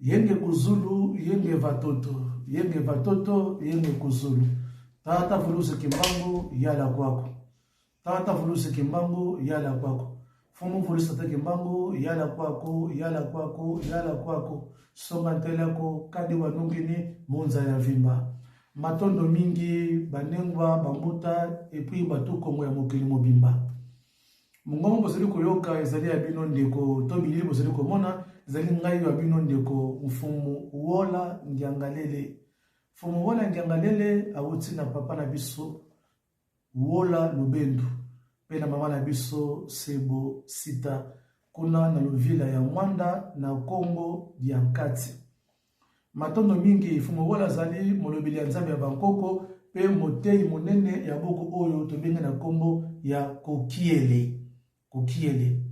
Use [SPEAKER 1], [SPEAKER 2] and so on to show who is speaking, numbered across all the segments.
[SPEAKER 1] Yenge kuzulu, yenge vatoto. Yenge vatoto, yenge kuzulu. Tata Vulusi Kimbangu, yala kwako. Tata Vulusi Kimbangu, yala kwako. Fumu Vulusi Kimbangu, yala kwako, yala kwako, yala kwako. Songa ntelako, kadi wanungini, munza ya vimba. Matondo mingi, banengwa, bambuta, epi batu kongo ya mokili mobimba. Mungongo boseli koyoka, ezali ya bino ndeko, tobilili boseli komona, ezali ngai ya bino ndeko, mfumu wola ngiangalele. Mfumu wola ngiangalele, awuti na papa na biso, wola lubendu. Pe na mama na biso, sebo, sita, kuna na luvila ya Mwanda, na Kongo, diankati. Matondo mingi, fumu wola zali, molobili ya nzambe ya Bangkoko, pe motei monene ya boko oyo, tobenge na kombo ya Kokiele. Kokiele.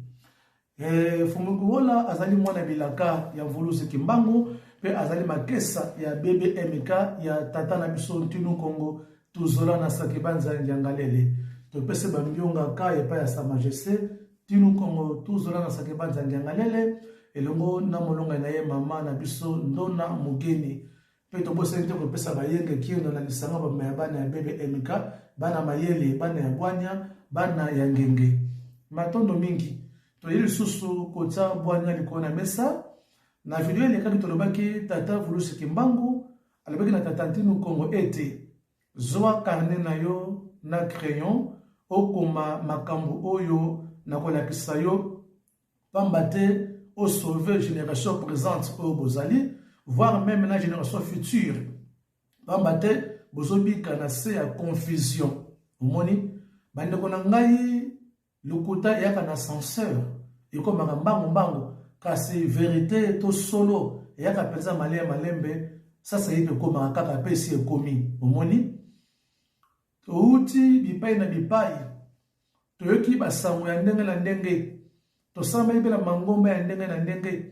[SPEAKER 1] Fumu wola azali mwana bilaka ya Vulusi Kimbangu, pe azali makesa ya BBMK ya tata na biso ntinu Kongo, tuzola na sakibanza ngiangalele. Topese bambionga ka epa ya Sa Majesté, tinu Kongo, tuzola na sakibanza ngiangalele, elongo na molonga na ye mama na biso ndona mugeni. Pe tobose nte kopesa bayenge kiendo na lisanga bana ya BBMK, bana mayele, bana ya bwanya, bana ya ngenge. Matondo mingi, toyeli susu kota bwanya likona mesa, na video ele kaki tolobaki tata Vulusi Kimbangu, alobaki na tata ntinu Kongo ete, zoa karne na yo na crayon, okoma makambu oyo na kolakisa yo, pambate au sauver génération présente au Bozali, voire même la génération future. Pambate, bozobi kanase ya confusion. Omoni, bandeko na ngai, lukuta yaka na censeur. Yoko mbango, kasi vérité to solo, yaka penza malembe, ça yipe koma kaka pesi ekomi. Omoni, touti bipai na bipai, toyoki basango ya ndenge na ndenge, tosamba ibela mangomba ya ndenge na ndenge,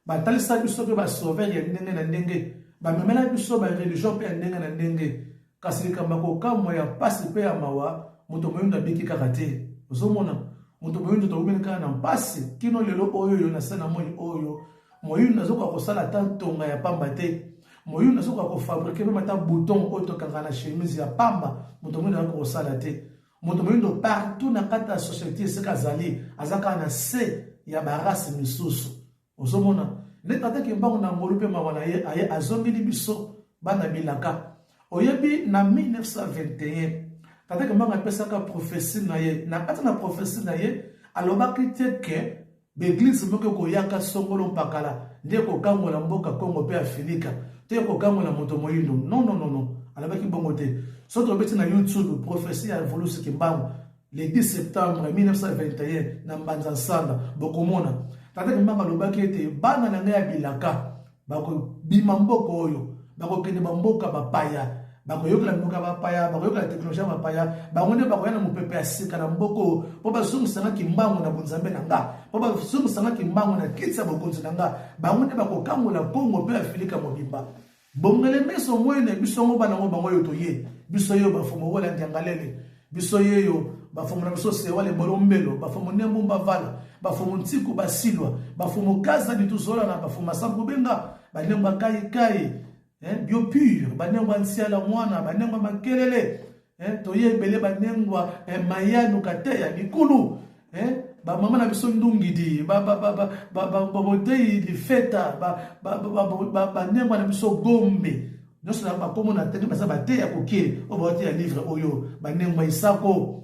[SPEAKER 1] batalisa biso pe basauver ya ndenge na ndenge, bamemela biso ba religion pe ya ndenge na ndenge, kasi likamba kokamwa ya pasi pe ya mawa, moto moyindo abiki kaka te. Ozomona, moto moyindo tokubeli kaka na mpasi, kino lelo oyo na sana moi oyo, moyindo azoka kosala ta tonga ya pamba te, moyindo azoka kofabrike pe mata bouton oyo tokanga na chemise ya pamba, moto moyindo azoka kosala te. Moto moyindo partout na kata ya société seka zali, azaka na se ya barasi misusu. Ozomona, ne tata Kimbangu na ngolu pe mawana ye aye azongeli biso bana bilaka. Oyebi na 1921, tata Kimbangu apesaka prophétie na ye, na kata na prophétie na ye, alobaki te ke l'église moko koyaka songolo mpakala, ndiye kokangola mboka Kongo pe Afrika, te kokangola moto moyindo. Non. Alobaki bongo te. Soto beti na YouTube, prophétie ya Vulusi Kimbangu, le 10 septembre 1921, na Mbanza Nsanda, bokomona. Tata Kimbangu alobaki ete bana na ngai ya bilaka, bako bima mboko oyo, bako kende bamboka bapaya, bako yokela mboka bapaya, bako yokela teknolojia bapaya, bango nde bako yana mopepe ya sika na mboko, po bazongisanga Kimbangu na bunzambe na nga, po bazongisanga Kimbangu na kiti ya bokonzi na nga, bango nde bako kangola Kongo pe Afrika mobimba. Bongele meso mwene biso ngo bana ngo bango yo toye, biso yo bafumo wala ngiangalele, biso yo bafumo na biso se wale bolombelo, bafumo nembo mbavala, bafumo ntiku basilwa, bafumo kaza bituzola na bafumo sambu benga, banemba kai bio pur, banemba nsiala mwana, banemba makelele, toye bele banengwa mayanu kateya mikulu, ba mama na biso ndungidi, ba botei di feta, ba nemba na biso gombe. Noso na bakomo na tenge basa bateya kokile, o ba ya livre oyo, ba nemba isako.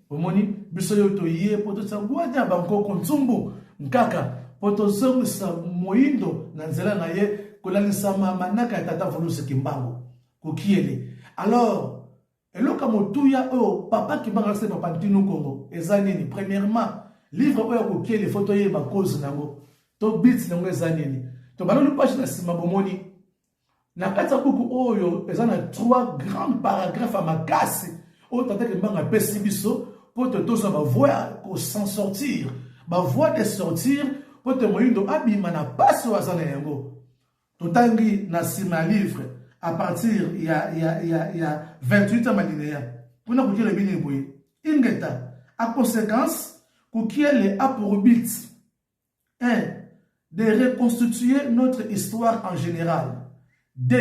[SPEAKER 1] Omoni biso yo toye poto tsangwa ya Bangkoko ntsumbu, nkaka poto zongisa moyindo na nzela na ye kolalisa manaka ya tata Vulusi Kimbangu kokiele. Alors, eloka motuya oyo papa Kimbangu se papa ntinu Kongo ezanini. Premièrement, livre oyo kokiele photo ye ba cause nango, to bits nango ezanini. To balolu page na sima bomoni. Na kata buku oyo ezana 3 grands paragraphes makasi oyo tata Kimbangu apesi biso pour te tous ba voix ko s'en sortir, ba voix de sortir pour te moyindo abima na passe wazana yango. Totangi na sima livre à partir il y a 28 ans alinéa. Pour nous dire le bien boy. Ingeta à conséquence pour qui elle a pour but 1 de reconstituer notre histoire en général. 2.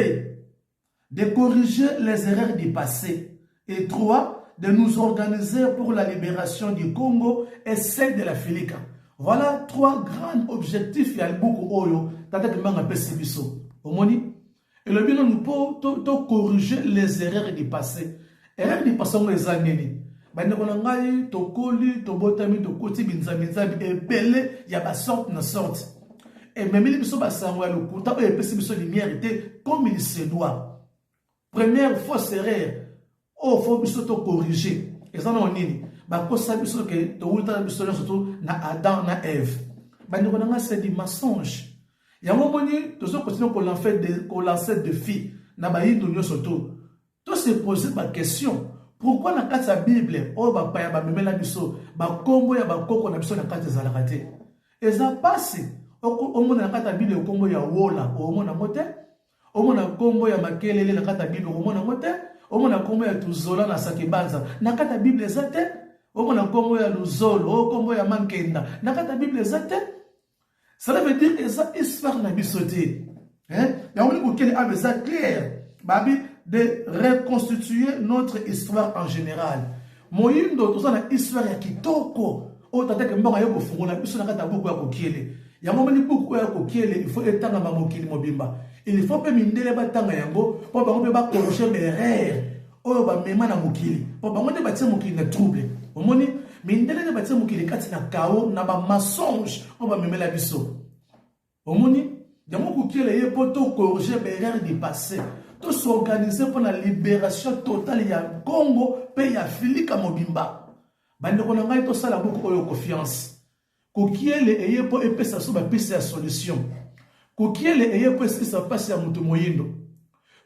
[SPEAKER 1] De corriger les erreurs du passé. Et 3. De nous organiser pour la libération du Congo et celle de la Filika. Voilà 3 grands objectifs. Il y a beaucoup oyo. Tata Kimanga Pesibiso. Omoni. Et le bien nous peut corriger les erreurs du passé. Erreurs du passé, on les a nini. Bande konangai to koli to botami to koti binzami et belé ya ba sorte na sorte. Et même les biso ba sangwa le kuta e pesi biso lumière était comme il se doit. Première fausse erreur. Oh faut biso to corriger. Et ça non nini. Ba ko sa biso ke to ulta biso surtout na Adam na Ève. Bande konanga c'est du mensonge. Ya momoni to so continuer ko lancer de filles na ba yindo nyo surtout. To se poser ba question. Pourquoi dans la Bible, oh ba paya ba memela biso, ba kombo ya ba koko na biso na kati zalaka te. Et ça passe. O mona na kati Bible kombo ya wola, o mona mote. O mona kombo ya makelele na kati Bible o mona mote. O mona kombo ya tuzola na sakibanza na kati Bible zate. O mona kombo ya luzolo, o kombo ya mankenda na kati Bible zate. Cela veut dire que ça histoire na biso te. Hein? Ya on ko kele avec ça clair. Babi de reconstituer notre histoire en général. Moyindo toza na histoire ya kitoko. O tateke mbonga yo kofungola biso na kata buku ya kokiele. Ya momani buku ya kokiele, il faut etanga ba mokili mobimba. Il faut pe mindele batanga yango po bango pe ba corriger erreur. O ba mema na mokili. Po bango te batie mokili na trouble. Omoni mindele te batie mokili kati na chaos na ba mensonge o ba memela biso. Omoni Yamo kokiele ye po to corriger erreur du passé. To s'organiser pour la libération totale ya Congo pe ya Filika mobimba. Bande konanga to sala beaucoup oyo confiance. Kokiele eye po epesa so ba piste ya solution. Kokiele eye po esi sa passe ya mutu moyindo.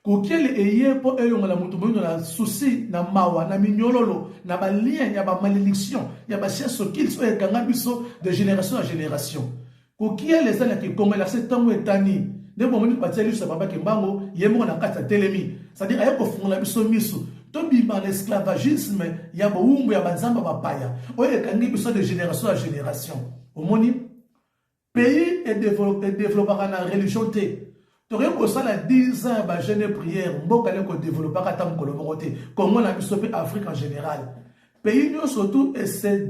[SPEAKER 1] Kokiele eye po eyo ngala mutu moyindo na souci na mawa na minyololo na ba lien ya ba malédiction ya ba cheso qu'il so ekanga biso de génération à génération. Kokiele zana ki Congo la setango etani. Ne bon moni pateli sa baba kembango yemo na kata telemi. C'est-à-dire ayako fungola biso miso. To bima l'esclavagisme ya bo umbu ya banzamba bapaya. Oye kangi biso de génération à génération. Omoni pays et développera na religion te. Torien ko sala 10 ans ba jeune prière mboka le ko développera tam kolomorote. Congo na biso pe Afrique en général. Pays nous surtout et se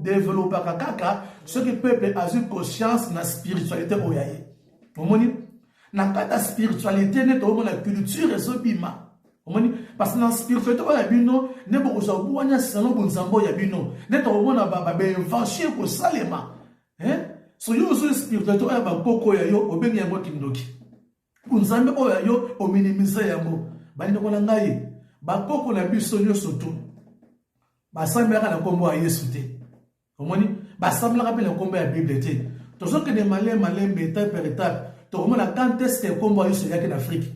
[SPEAKER 1] développera kaka ce que peuple a eu conscience na spiritualité oyaye. Omoni na kata spiritualité ne to mona culture ezobima. Omoni parce que na spiritualité ya bino ne bo ozabu wana salon bonzambo ya bino ne to mona ba invention ko salema. Hein? So yo so spiritualité ya ba koko ya yo obengi yango kindoki. Bonzambe oya yo o minimiser yango. Bani ko ngai ba koko na biso nyoso to. Ba sambela na kombo ya Yesu te. Omoni ba sambela pe na kombo ya Bible te. To so que de malem étape par étape. Quand est-ce que combat est en Afrique?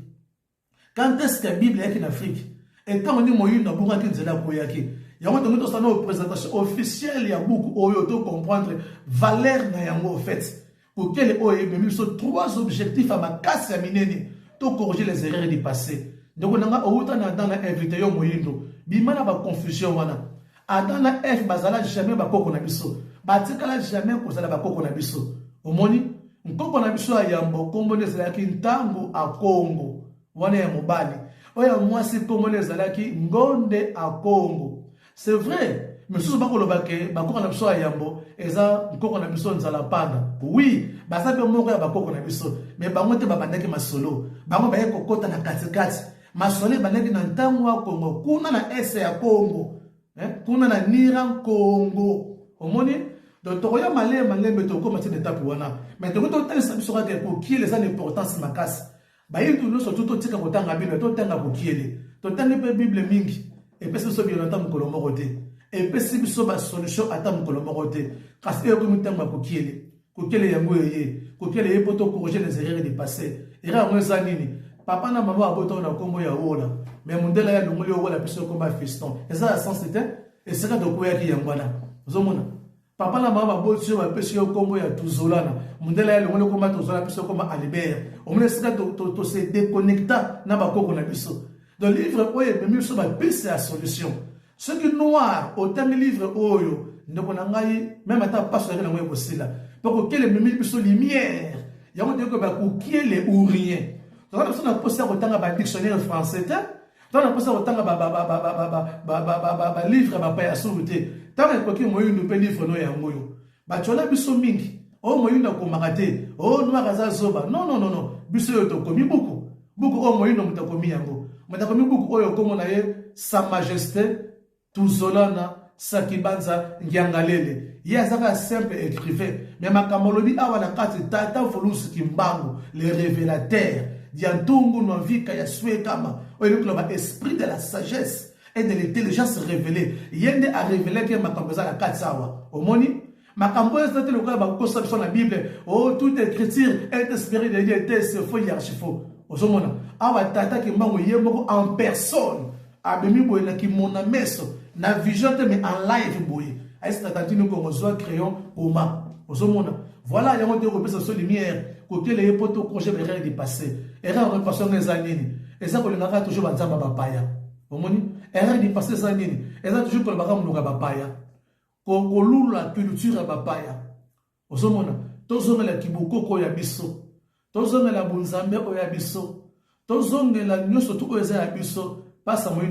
[SPEAKER 1] Quand est-ce que la Bible est en Afrique? Et quand on dit moyen na bunga kinzela koyaki. Ya on donne ça une présentation officielle ya beaucoup oyo to comprendre valeur na yango en fait. Pour quel oyo même sur 3 objectifs à ma casse ya minene to corriger les erreurs du passé. Donc on a autant dans la invité yo moyindo. Bimana ba confusion wana. Adana F bazala jamais ba koko na biso. Batikala jamais ko sala ba koko na biso. Omoni Nkoko na biso ya yambo kombo nezalaki ntango a Congo wana ya mobali oya mwasi kombo nezalaki ngonde a Congo. C'est vrai mais sous bako lobake bakoko na biso ya yambo eza nkoko na biso nzala panda. Oui basabe moko ya bakoko na biso mais bango te babandaki masolo bango baye kokota na katikati masolo bandaki na ntango a Congo kuna na ese ya Congo kuna na Niran Congo. Omoni donc, tu as malé, tu as commencé d'étape. Mais tu as pour qui les importance ma casse. Baï tout nous surtout tu as autant Bible, tu as pour qui est. Tu as une Bible mingi et puis c'est bien entendre colomoroté. Et puis c'est une solution à tam colomoroté. Parce que comme tu as pour qui est. Pour qui est yangoué, pour qui est pour corriger les erreurs du passé. Et là on zanini. Papa na maman a boto na kombo ya wola. Mais mon dela ya ngoli wola puis comme un fiston. Et ça sens c'était et c'est là de quoi qui yangwana. Zomona. Papa na mama botsi wa pesi yo kombo ya tuzolana mundela ya longolo komba tuzolana pesi komba Albert omune sika to se déconnecta na bakoko na biso dans livre oyo même so ba piste la solution ce qui noir au terme livre oyo ndeko na ngai même ata passe na ngoye bosila pour que les mêmes biso lumière ya on dit que ba qui les ou rien donc on a posé autant ba dictionnaire français donc on a posé autant ba livre ba pa ya sauté tant que moyo nous peut livre no ya ngoyo ba chola biso mingi oh moyo na ko makate oh no makaza zoba non biso yo to komi beaucoup oh moyo no mutakomi yango mutakomi beaucoup oyo komo na ye sa majesté tuzolana Sakibanza Ngiangalele. Yazaka simple écrivain. Mais ma kamolobi awa na kati tata volus kimbangu le révélateur. Diantungu no vika ya swe kama. Oyo le esprit de la sagesse et de l'intelligence révélée. Yende a révélé que ma kamboza la kati sawa. Omoni ma kamboza tete le kwa ba conception la Bible. Oh toute écriture est inspirée de Dieu, c'est faux archifaux. Osomona awa tata kimbangu yemoko en personne. Abemi boyena ki mona meso. Na vision mais en live boy est-ce que t'attends qu'on soit crayon comment osomona voilà yango te ko pesa so lumière ko tele ye poto projet de rien passé erreur de passé les années et ça ko le ngaka toujours banzamba bapaya omoni erreur de passé ça nini et ça toujours ko le baka munoka bapaya ko lula culture bapaya osomona tozongela kiboko ko ya biso tozongela bunzambe o ya biso tozongela nyoso to ko ya biso pasa moyo